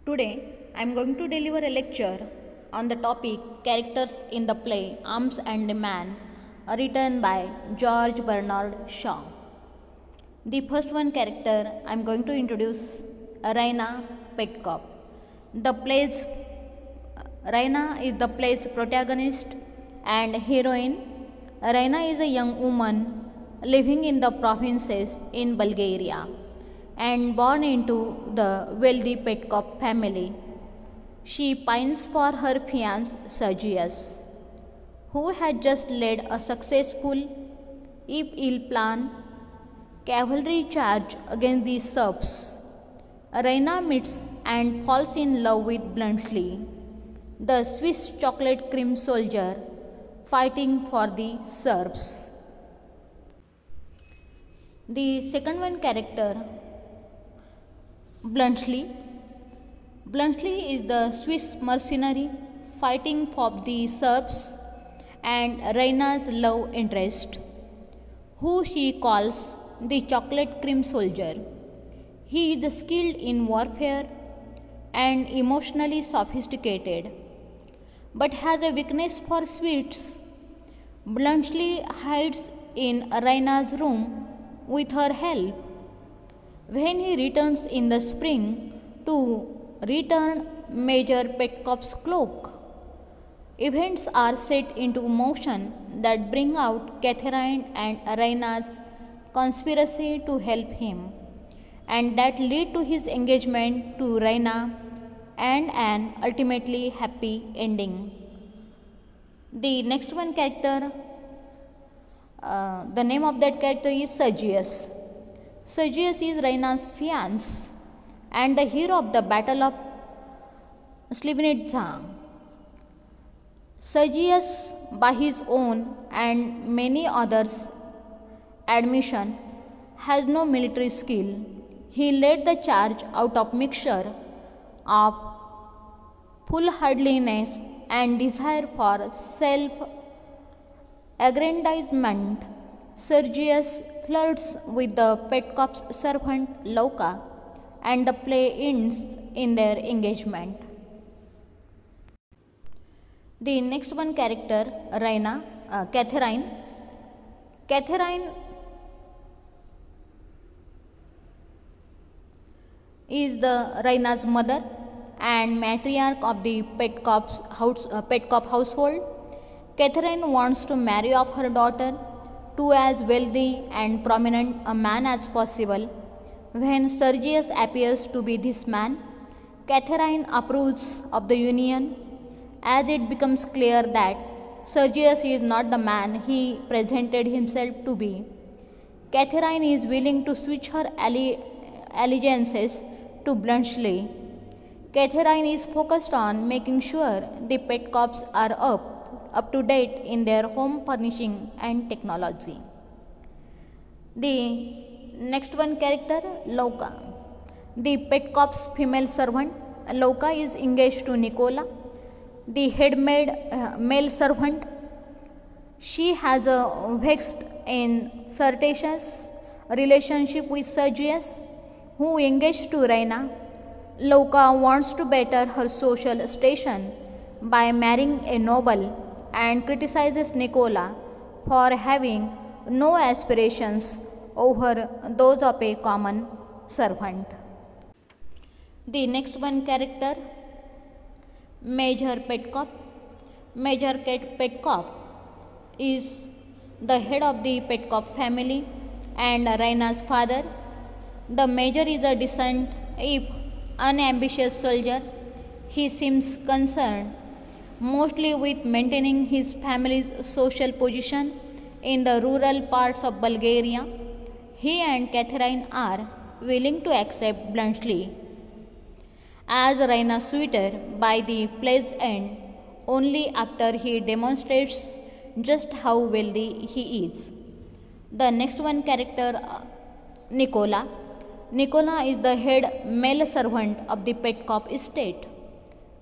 Today, I am going to deliver a lecture on the topic Characters in the Play Arms and a Man, written by George Bernard Shaw. The first one character I am going to introduce Raina Petkoff. Raina is the play's protagonist and heroine. Raina is a young woman living in the provinces in Bulgaria and born into the wealthy Petkoff family. She pines for her fiancé Sergius, who had just led a successful, if ill-planned, cavalry charge against the Serbs. Raina meets and falls in love with Bluntschli, the Swiss chocolate cream soldier fighting for the Serbs. The second one character, Bluntschli. Bluntschli is the Swiss mercenary fighting for the Serbs and Raina's love interest, who she calls the chocolate cream soldier. He is skilled in warfare and emotionally sophisticated, but has a weakness for sweets. Bluntschli hides in Raina's room with her help. When he returns in the spring to return Major Petkoff's cloak, events are set into motion that bring out Catherine and Raina's conspiracy to help him, and that lead to his engagement to Raina and an ultimately happy ending. The next one character, the name of that character is Sergius. Sergius is Raina's fiancé and the hero of the Battle of Slivnitsa. Sergius, by his own and many others' admission, has no military skill. He led the charge out of mixture of foolhardiness and desire for self-aggrandizement. Sergius flirts with the Petkoff's servant Louka, and the play ends in their engagement. The next one character, Catherine. Catherine is the Raina's mother and matriarch of the Petkoff household. Catherine wants to marry off her daughter to as wealthy and prominent a man as possible. When Sergius appears to be this man, Catherine approves of the union, as it becomes clear that Sergius is not the man he presented himself to be. Catherine is willing to switch her allegiances to Bluntschli. Catherine is focused on making sure the Petkoffs are up to date in their home furnishing and technology. The next one character, Louka. The Petkoff's female servant, Louka, is engaged to Nicola, the head male servant. She has a vexed and flirtatious relationship with Sergius, who engaged to Raina. Louka wants to better her social station by marrying a noble and criticizes Nicola for having no aspirations over those of a common servant. The next one character, Major Petkoff. Major Petkoff is the head of the Petkoff family and Raina's father. The major is a decent, if unambitious soldier. He seems concerned mostly with maintaining his family's social position in the rural parts of Bulgaria. He and Catherine are willing to accept Bluntschli as Raina's suitor by the play's end only after he demonstrates just how wealthy he is. The next one character, Nicola. Nicola is the head male servant of the Petkoff estate.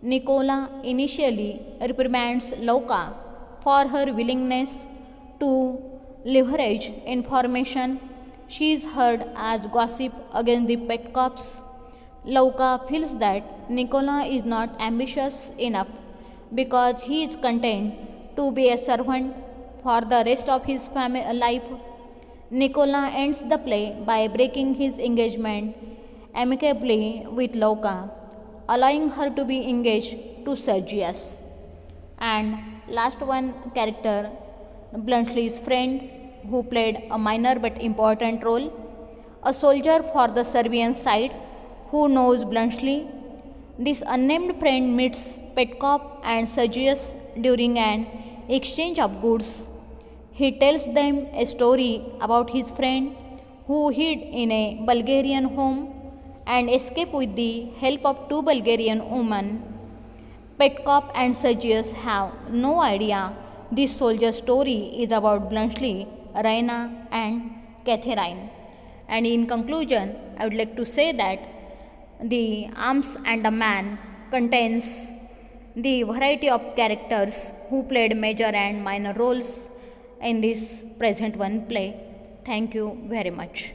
Nicola initially reprimands Louka for her willingness to leverage information she is heard as gossip against the Petkoffs Lauka feels that Nicola is not ambitious enough because he is content to be a servant for the rest of his life. Nicola ends the play by breaking his engagement amicably with Lauka, allowing her to be engaged to Sergius. And last one character, Bluntschli's friend, who played a minor but important role, a soldier for the Serbian side who knows Bluntschli. This unnamed friend meets Petkov and Sergius during an exchange of goods. He tells them a story about his friend who hid in a Bulgarian home and escaped with the help of two Bulgarian women. Petkov and Sergius have no idea this soldier story is about Bluntschli, Raina, and Catherine. And in conclusion, I would like to say that the Arms and the Man contains the variety of characters who played major and minor roles in this present one play. Thank you very much.